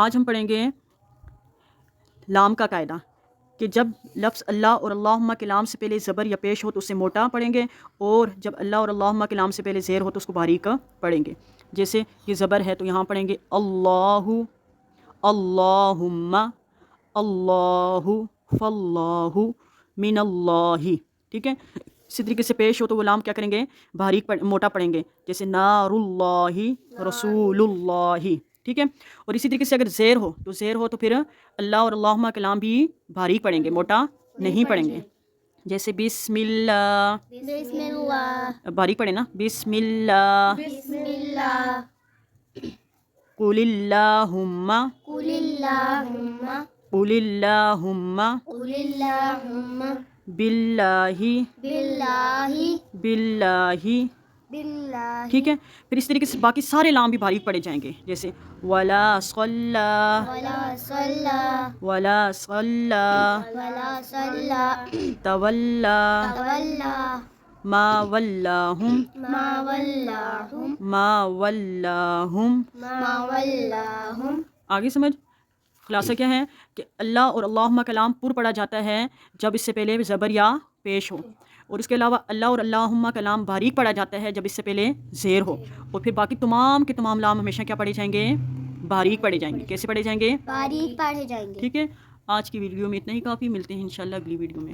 آج ہم پڑھیں گے لام کا قاعدہ کہ جب لفظ اللہ اور اللہم کے لام سے پہلے زبر یا پیش ہو تو اسے موٹا پڑھیں گے، اور جب اللہ اور اللہم کے لام سے پہلے زیر ہو تو اس کو باریک پڑھیں گے۔ جیسے یہ زبر ہے تو یہاں پڑھیں گے اللہ، اللہم، اللہ، فاللہ، من اللہ، ٹھیک ہے۔ اسی طریقے سے پیش ہو تو وہ لام کیا کریں گے؟ باریک موٹا پڑھیں گے، جیسے نار اللہ، رسول اللہ، ٹھیک ہے۔ اور اسی طریقے سے اگر زیر ہو تو پھر اللہ اور اللہم کے لام بھی باریک پڑھیں گے، موٹا نہیں پڑھیں گے۔ جیسے بسم اللہ، بسم اللہ، باریک پڑھیں نا، بسم اللہ، بسم اللہ، قل اللہم، قل اللہم، قل اللہم، قل اللہم، باللہ، باللہ، باللہ، باللہ، ٹھیک ہے۔ پھر اس طریقے سے باقی سارے لام بھی باریک پڑھے جائیں گے، جیسے ولا صلی، ولا صلی، ولا صلی، ولا صلی، تولا، تولا، ما ولاہم، ما ولاہم، ما ولاہم۔ ما ولاہم۔ آگے سمجھ؟ خلاصہ کیا ہے کہ اللہ اور اللہم کلام پر پڑھا جاتا ہے جب اس سے پہلے زبر یا پیش ہو، اور اس کے علاوہ اللہ اور اللہم کلام باریک پڑھا جاتا ہے جب اس سے پہلے زیر ہو، اور پھر باقی تمام کے تمام لام ہمیشہ کیا پڑھے جائیں گے؟ باریک پڑھے جائیں گے۔ کیسے پڑھے جائیں گے؟ باریک پڑھے جائیں گے۔ ٹھیک ہے۔ آج کی ویڈیو میں اتنا ہی کافی، ملتے ہیں انشاءاللہ اگلی ویڈیو میں۔